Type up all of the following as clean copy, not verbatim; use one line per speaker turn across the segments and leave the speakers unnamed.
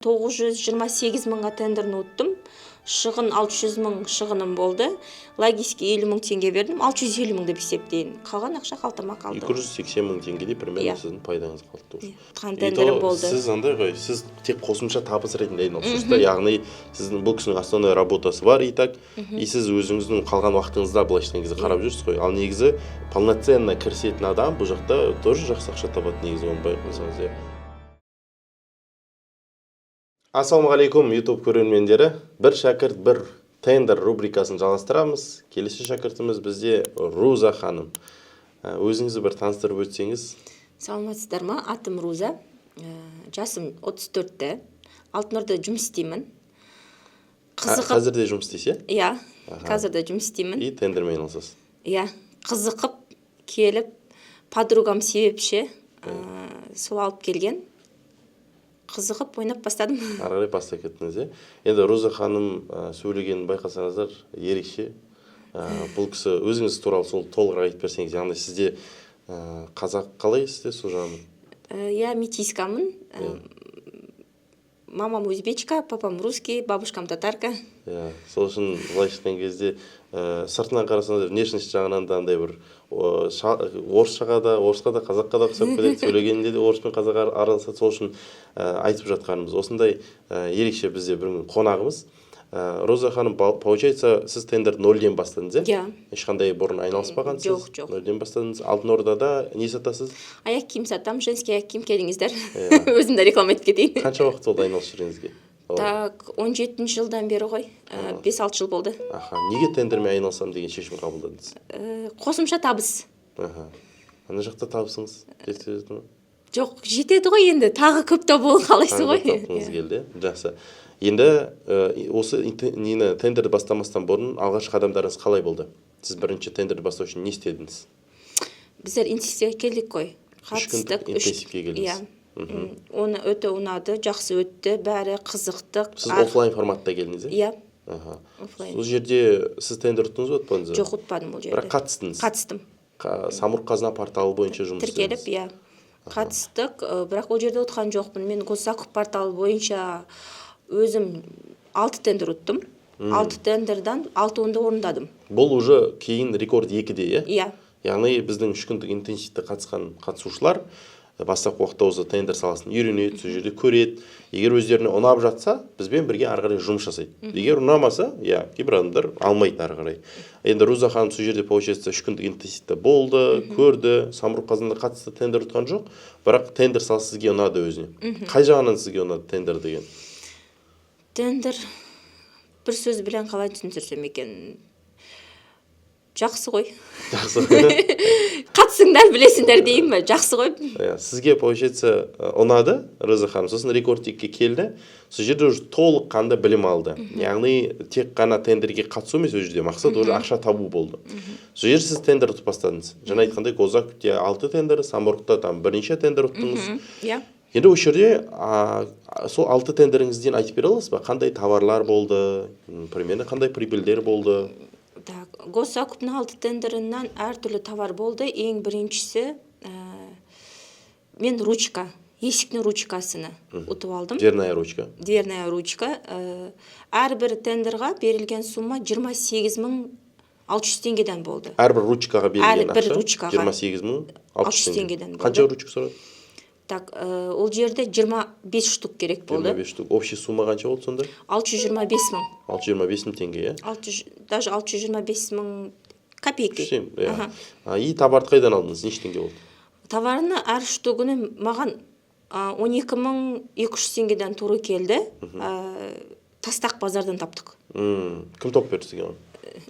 928 мыңға тендерін өттім. Шығын 600 мың шығыным болды. Логистикаға 50 мың теңге бердім. 650 мың деп есептейін. Қалған ақша қалтама қалды.
280 мың теңгедей примерно сіздің пайдаңыз қалды.
Тендерім болды.
Сіз андай ғой, сіз тек қосымша табыс ретінде айналысыз да, яғни сіздің бұл кісінің основной работасы бар и так, и сіз өзіңіздің қалған уақытыңызда былайша негізі қарап жүрсіз ғой. Ал негізі полноценно кірісетін адам бұл жақта тоже жақсы ақша табады негізі, оны байқасаңыз. Ассалаумағалейкум YouTube көрермендері. Бір шәкірт, бір тендер рубрикасын жалғастырамыз. Келесі шәкіртіміз бізде Руза ханым. Өзіңізді бір таныстырып өтсеңіз.
Саламатсыздар ма? Атым Руза. Жасым 34-те. Алтынорда жұмыс істеймін.
Қазір де жұмыс істейсіз?
Иә, қазір де жұмыс істеймін.
И тендермен айналысасыз?
Иә, қызықып келіп, подругам себепші сол алып келген. Қызығып ойнап бастадым.
Ары қарай бастай кеттіңіз. Енді Руза ханым сөйлегенін байқасаңыздар ерекше. Бұл кісі өзіңіз туралы сол толығырақ айтып берсеңіз, яғни сізде қазақ қалай сізде сол жағынан?
Я метискамын. Мамам өзбечка, папам русский, бабушкам татарка.
Сол үшін былай шыққан кезде сыртынан қарасаңыздар внешность жағынан да андай бір орысқа да қазаққа да ұқсап келеді, сөйлегенде де орыс пен қазақ араласады. Сол үшін айтып жатқанымыз осындай ерекше бізде бір қонағымыз. Роза ханым, получается, сіз тендерді нөлден бастадыңыз,
иә?
Ешқандай бұрын айналыспағансыз?
Жоқ.
Нөлден бастадыңыз. Алтынордада не сатасыз?
Аяқ киім сатам, женский аяқ киім, келіңіздер. Өзімді реклама етіп кетейін.
Қанша уақыт болды айналысып жүргеніңізге?
Так, 17 жылдан бері ғой. 5-6 жыл болды.
Неге тендермен айналысам деген шешім қабылдадыңыз?
Қосымша табыс.
Ана жақта табысыңыз жетеді ме?
Жоқ, жетеді ғой енді. Тағы көп табу қалайсыз ғой.
Тапқыңыз келді. Жақсы. Енді осы тендерді бастамастан бұрын алғашқы қадамдарыңыз қалай болды? Сіз бірінші тендерді бастау үшін не істедіңіз?
Біздер интенсивке келдік қой.
Қатыстық. Интенсивке келдіңіз.
Оны өте ұнады, жақсы өтті, бәрі қызықтық.
Сіз офлайн форматта келдіңіз?
Иә.
Сол жерде сіз тендер ұттыңыз ба, ұтпадыңыз ба?
Жоқ, ұтпадым ол жерде.
Бірақ қатыстыңыз?
Қатыстым.
Самұрық қазына порталы бойынша жұмыс істедіңіз?
Тіркеліп, иә. Қатыстық, бірақ ол жерде ұтқан жоқпын. Мен Госзакупок порталы бойынша өзім 6 тендер ұттым. 6 тендердан 6-ында орындадым.
Бұл уже кейін рекорд 2-де,
иә?
Яғни біздің 3 күндік интенсивті қатысқан қатысушылар бастапқы уақытта осы тендер саласын үйренеді, сол жерде көреді. Егер өздеріне ұнап жатса, бізбен бірге ары қарай жұмыс жасайды. Егер ұнамаса, кейбір адамдар алмайды ары қарай. Енді Руза ханым сол жерде получается 3 күндік интенсивті болды, көрді, самұрық қазынада қатысты тендер ұтқан жоқ, бірақ тендер саласы сізге ұнады өзіне. Қай жағынан сізге ұнады тендер деген?
Тендер бір сөз білен қалай түсіндірсем екен? Жақсы ғой.
Жақсы.
Қатысыңдар, білесіңдер дейін бе? Жақсы ғой.
Сізге получается ұнады, Роза ханым, сосын рекорд 2-ге келді. Сол жерде уже толық қанды білім алды. Яғни тек қана тендерге қатысу емес, ол жерде мақсат уже ақша табу болды. Сол жерде сіз тендер ұтып бастадыңыз. Жаңа айтқандай, Госзакупте 6 тендер, самұрықта бірнеше тендер ұттыңыз.
Иә.
Енді ол жерде сол 6 тендеріңізден айтып бере аласыз ба? Қандай товарлар болды, примерно қандай прибыльдер болды?
Госзакуптың 6 тендерінен әртүрлі товар болды. Ең біріншісі мен ручка, есіктің ручкасыны ұтып алдым.
Дверная ручка.
Дверная ручка. Әрбір тендерға берілген сумма 28 мың 600 теңгеден болды.
Әрбір ручкаға берілген ақша 28 мың
600 теңгеден болды.
Қанша ручка сұрады?
Так, ол жерде 25 штук керек болды.
25 штук. Общий сумма қанша болды сонда?
625 мың.
625 мың теңге,
Даже 625 мың копейки.
И товарды қайдан алдыңыз? Неше теңге болды?
Товарыны әр штугыны маған 12 мың 200 теңгеден туры келді. Тастақ базардан таптық.
Кім топ берді сізге?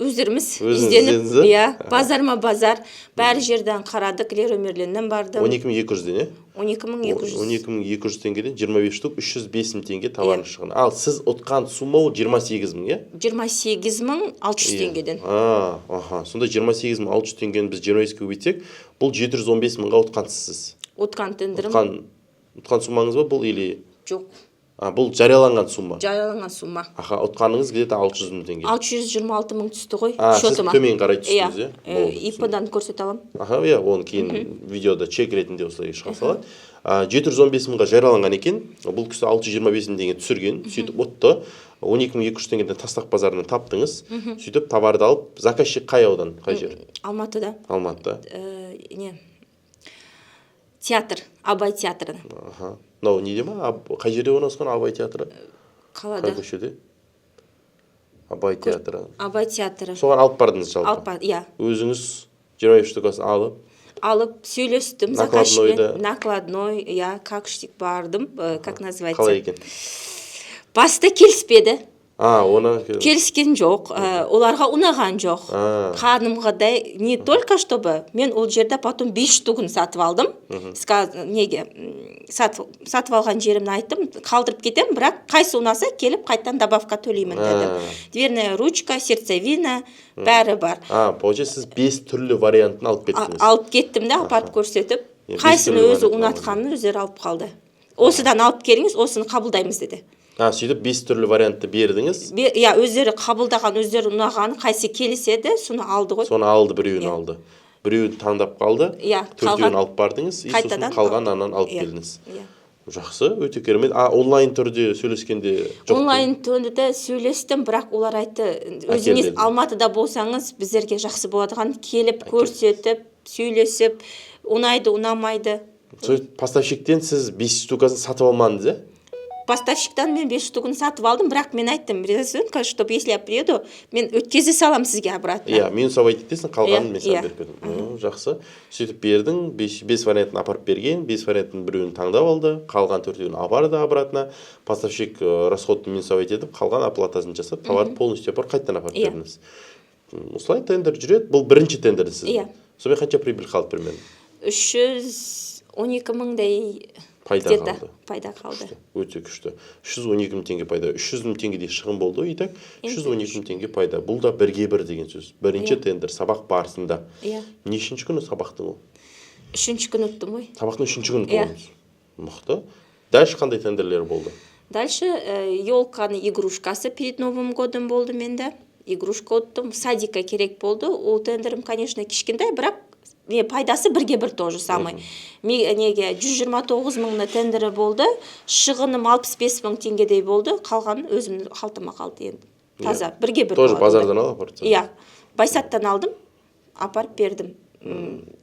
Өздеріміз ізденіп, базарма базар, бәрі жерден қарадық, Леруй-Мерлиннен бардым.
12.200-ден,
12.200
теңгеден 25 штук 305 мың теңге товарын шығын. Ал сіз ұтқан сумма 28 мың,
28 мың 600 теңгеден.
Сонда 28 мың 600 теңгені біз 22-ге көбейтсек, бұл 715 мыңға ұтқансыз сіз.
Ұтқан тендерім.
Ұтқан суммаңыз ба бұл или?
Жоқ.
Бұл жарияланған сумма.
Жарияланған сумма.
Аха, ұтқаныңыз где-то 600 мың теңге.
626 мың түсті ғой
Сіз
шотыма.
төмен қарай түстіңіз,
ИП-дан көрсете аламын.
Аха, оны кейін видеода чек ретінде осылай шыға салады. 715 мыңға жарияланған екен. Бұл кісі 625 мың теңге түсірген. Сөйтіп отты. 12.200 теңгеден Тастақ базарынан таптыңыз. Сөйтіп товарды алып, заказчик қай аудан, қай жер?
Алматыда.
Алматыда.
Театр, Абай театры.
Аха. Мынау неде ма? Қай жерде орналасқан Абай театры?
Қалада.
Қай көшеде? Абай театры.
Абай театры.
Соған алып бардыңыз жалпы.
Алып, иә.
Өзіңіз 25 штукасын
алып сөйлестім заказчикпен. Накладной, иә, как штик бардым, как называется?
Қалай екен?
Баста келіспеді.
Оны
келіскен жоқ, оларға ұнаған жоқ. Қанымғадай, не только чтобы мен ол жерде потом 5 штугын сатып алдым. Неге сатып алған жерімді айттым, қалдырып кетем, бірақ қайсы ұнаса келіп қайттан добавка төлеймін дедім. Дверная ручка, сердцевина, бәрі бар.
Получается, сіз 5 түрлі вариантын алып кеттіңіз.
Алып кеттім де, апарып көрсетіп, қайсыны өзі ұнатқанын өздері алып қалды. Осыдан алып келіңіз, осыны қабылдаймыз деді.
Сөйтіп 5 түрлі вариантты бердіңіз.
Иә, өздері қабылдаған, өздері ұнағаны, қайсы келіседі, соны алды ғой.
Соны алды, біреуін алды. Біреуін таңдап қалды.
Иә,
төртеуін алып бардыңыз, сосын қалған анан алып келдіңіз. Жақсы, өте керемет. Онлайн түрде сөйлескенде жоқ? Онлайн
түрде сөйлестім, бірақ олар айтты, өзіңіз Алматыда болсаңыз, біздерге жақсы болатыған, келіп, көрсетіп, сөйлесіп, ұнайды, ұнамайды.
Поставщиктен сіз 5 штукасын сатып алмадыңыз, ә?
Поставщиктан мен 5 штугын сатып алдым, бірақ мен айттым, чтобы если я приеду, мен өткезе салам сізге обратно.
Минус авайды етесің, қалғанын мен саған беріп кетім. Жақсы. Сөйтіп бердің, 5 вариантын апарып берген, 5 вариантын біреуін таңдап алды, қалған 4-еуін апарды обратно. Поставщик расходты минус авайды етіп, қалған оплатасын жасап, товарды полностью апарып қайттан апарып бердіңіз. Осылай тендер жүреді. Бұл бірінші тендер сіздің. Сонымен қанша прибыль қалды примерно?
312 мыңдай пайда қалды.
Өте күшті. 312 мың теңге пайда. 300 мың теңгедей шығын болды, итак. 312 мың теңге пайда. Бұл да бірге бір деген сөз. Бірінші тендер сабақ барысында. Нешінші күні сабақтың ол?
3-ші күні өттім ғой.
Сабақтың 3-ші күні болдыңыз. Мықты. Дальше қандай тендерлер болды?
Дальше елканы игрушкасы перед Новым годом болды менде. Игрушка өттім. Садика керек болды. Ол тендерім, конечно, кішкентай, бірақ пайдасы бірге бір тоже самый. Неге 129 мыңны тендері болды, шығыным 65 мың теңгедей болды, қалғанын өзімнің қалтыма қалды енді. Таза, бірге бір.
Тоже базардан алып апарды?
Иә, Байсаттан алдым, апарып бердім.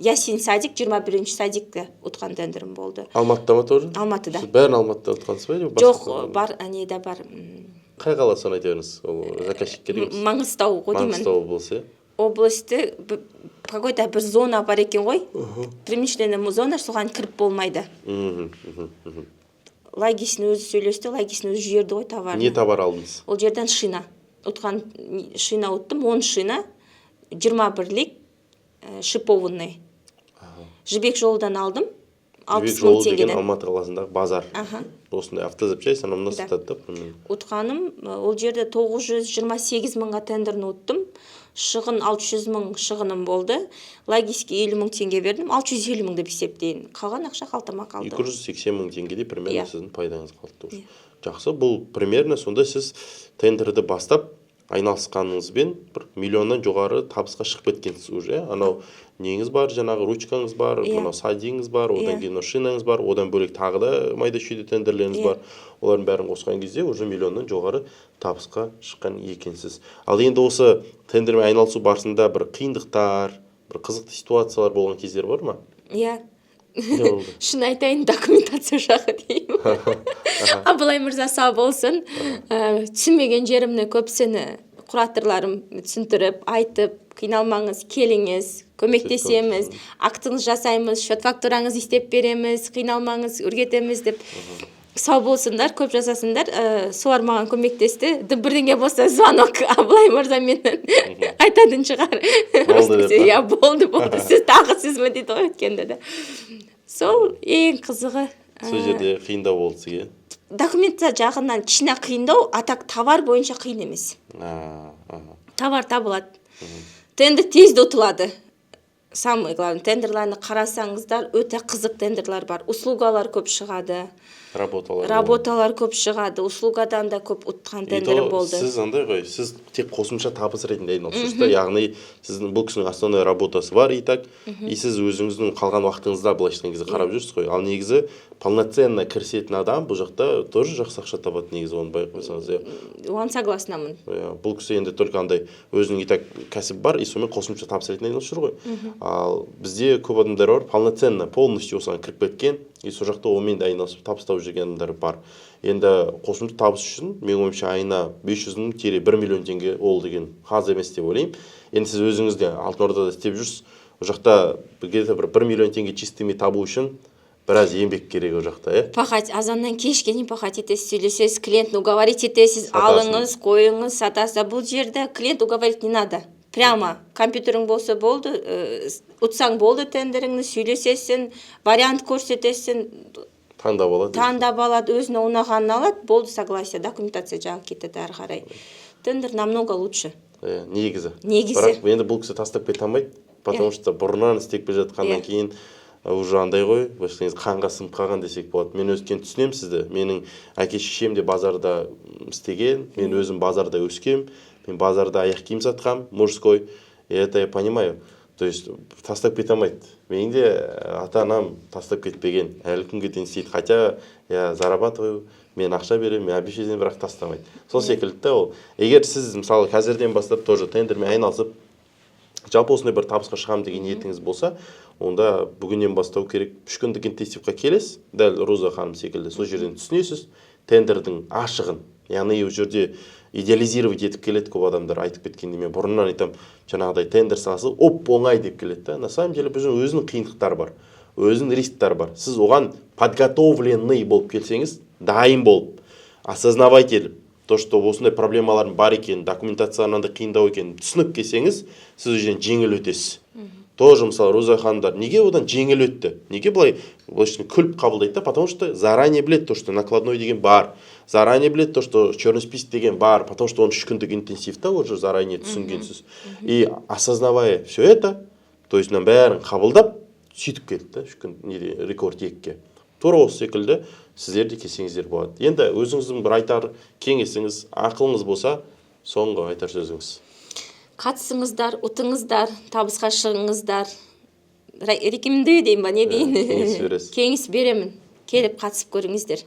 Ясин садик, 21-ші садикті ұтқан тендерім болды.
Алматыда ма тоже?
Алматыда.
Сіз бәрін Алматыда ұтқансыз ба?
Жоқ, бар, неде бар.
Қай қаласын айтыңыз? Заказчик керек емес?
Маңғыстау ғой деймін.
Маңғыстау облысы.
Областы какой-то бір зона бар екен ғой, промышленный зона, соған кіріп болмайды. Логисін өзі сөйлесті, логисін өзі жерді ғой товарын.
Не товар алдыңыз?
Ол жерден шина. Ұтқан шина ұттым, 10 шина, 21-лік шипованный. Жібек жолдан алдым, 60 мың теңгеден.
Жібек жолы деген Алматы қаласындағы базар. Осындай автозапчасть, анамна сатады.
Ұтқаным, ол жерде 928 мыңға тендерін ұттым. Шығын 600 мың шығыным болды. Логистке 50 мың теңге бердім. 650 мың деп есептейін. Қалған ақша қалтама қалды.
280 мың теңгедей примерно сіздің пайдаңыз қалды. Жақсы, бұл примерно сонда сіз тендерді бастап айналысқаныңызбен бір миллионнан жоғары табысқа шығып кеткенсіз уже. Анау неңіз бар, жаңағы ручкаңыз бар, мынау садигіңіз бар, одан кейін шинаңыз бар, одан бөлек тағы да майда шүйде тендерлеріңіз бар. Олардың бәрін қосқан кезде уже миллионнан жоғары табысқа шыққан екенсіз. Ал енді осы тендермен айналысу барысында бір қиындықтар, бір қызықты ситуациялар болған кездер бар ма?
Иә. Шын айтайын, документация жағы деймін. Абылай мырза сау болсын. Түсінмеген жерімні көпсіні құратырларым түсіндіріп, айтып, қиналмаңыз, келіңіз, көмектесеміз, актыңыз жасаймыз, шот фактураңыз істеп береміз, қиналмаңыз, үргетеміз деп. Сау болсындар, көп жасасындар. Солар маған көмектесті. Бірдеңе болса звонок Абылай мырза менен айтатын шығар. Болды. Сіз тағы сізме дейді ғой өткенде де. Сол ең қызығы.
Сол жерде қиындау болды сізге?
Документация жағынан кішкене қиындау, атак товар бойынша қиын емес. Товар табылады. Тендер тез де ұтылады. самый главный тендерларны қарасаңыздар, өте қызық тендерлар бар. Услугалар көп шығады. Работалар көп шығады. Услугадан да көп ұтқан тендерім болды.
Сіз андай ғой, сіз тек қосымша табыс ретінде айналысыз да, яғни сіздің бұл кісінің основной работасы бар и так, и сіз өзіңіздің қалған уақытыңызда былайша айтқан кезде қарап жүрсіз ғой. Ал негізі полноценно кірісетін адам бұл жақта тоже жақсы ақша табады негізі, оны байқап қойсаңыз.
Оған согласнамын.
Бұл кісі енді только андай өзінің и так кәсіп бар, и сонымен қосымша табыс ретінде айналысып жүр ғой. Ал бізде көп адамдар бар, полноценно, полностью осыған кіріп кеткен, и сол жақта онымен де айналысып табыс тауып жүрген адамдар бар. Енді қосымша табыс үшін менің ойымша айына 500-1 миллион теңге ол деген аз емес деп ойлаймын. Енді сіз өзіңіз де Алтын Ордада істеп жүрсіз, ол жақта где-то 1 миллион теңге чистыми табу үшін біраз еңбек керек ол жақта,
Пахать, азаннан кешке дейін пахать етесіз, сөйлесесіз, клиентті уговорить етесіз, алыңыз, қойыңыз, сатасыз. Бұл жерде клиент уговорить не надо. Прямо компьютерің болса болды, ұтсаң болды тендеріңді, сөйлесесің, вариант көрсетесің, таңдап алады, өзіне ұнағанын алады, болды согласие, документация жағы кетеді әрі қарай. Тендер намного лучше.
Негізі. Бірақ енді бұл кісі тастап кете алмайды, потому что бұрыннан істеп келе жатқаннан кейін уже андай ғой, қанға сіңіп қалған десек болады. Мен өскен түсінемін сізді. Менің әке шешем де базарда істеген, мен өзім базарда өскем, мен базарда аяқ киім сатқам, мужской. И это я понимаю. То есть тастап кете алмайды. Менің де ата-анам тастап кетпеген. Әлі күнге дейін істейді. Хотя я зарабатываю, мен ақша беремін, мен обещанием, бірақ тастамайды. Сол секілді ол. Егер сіз мысалы қазірден бастап тоже тендермен айналысып, жалпы осындай бір табысқа шығам деген ниетіңіз болса, онда бүгіннен бастау керек. 3 күндік интенсивқа келесіз, дәл Роза ханым секілді. Сол жерден түсінесіз тендердің ашығын. Яғни ол жерде идеализировать етіп келеді көп адамдар, айтып кеткенде мен бұрыннан айтам, жаңағыдай тендер саласы оңай деп келеді. На самом деле біздің өзінің қиындықтары бар, өзінің рисктері бар. Сіз оған подготовленный болып келсеңіз, дайын болып, осознавать етіп, то, что осындай проблемалардың бар екен, документацияның қиындау екен түсініп келсеңіз, сіз өзінен жеңіл өтесіз. Тоже мысалы Роза ханымдар неге одан жеңіл өтті? Неге былай күліп қабылдайды? Потому что заранее білет то, что накладной деген бар. Заранее білет то, что черный список деген бар. Потому что он 3 күндік интенсивта уже заранее түсінгенсіз. И осознавая все это, то есть бәрін қабылдап, сөйтіп келді, 3 күн рекорд 2-ке. Тура осы секілді сіздер де келсеңіздер болады. Енді өзіңіздің бір айтар кеңесіңіз, ақылыңыз болса, соңғы айтар сөзіңіз.
Қатысыңыздар, ұтыңыздар, табысқа шығыңыздар. Рекомендую деймін ба, не дейін? Кеңес беремін. Келіп қатысып көріңіздер.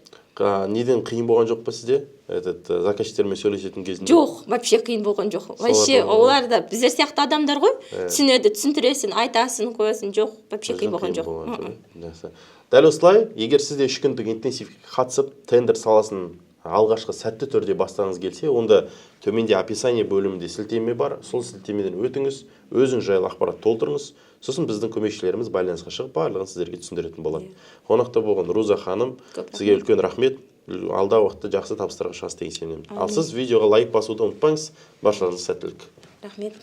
Неден қиын болған жоқ па сізде? Заказчиктермен сөйлесетін кезінде?
Жоқ, вообще қиын болған жоқ. Вообще олар да біздер сияқты адамдар ғой. Түсінеді, түсіндіресің, айтасың, қоясың. Жоқ, вообще қиын болған жоқ.
Дәл осылай, егер сізде 3 күндік интенсивке қатысып, тендер саласын алғашқы сәтті түрде бастаңыз келсе, онда төменде описание бөлімінде сілтеме бар. Сол сілтемеден өтіңіз, өзің жайлы ақпарат толтырыңыз. Сосын біздің көмекшілеріміз байланысқа шығып, барлығын сіздерге түсіндіретін болады. Қонақта болған Роза ханым, сізге үлкен рахмет. Алдағы уақытта жақсы табыстарға шығасыз деген сенемін. Ал сіз видеоға лайк басуды ұмытпаңыз. Баршаңызға сәттілік.
Рахмет.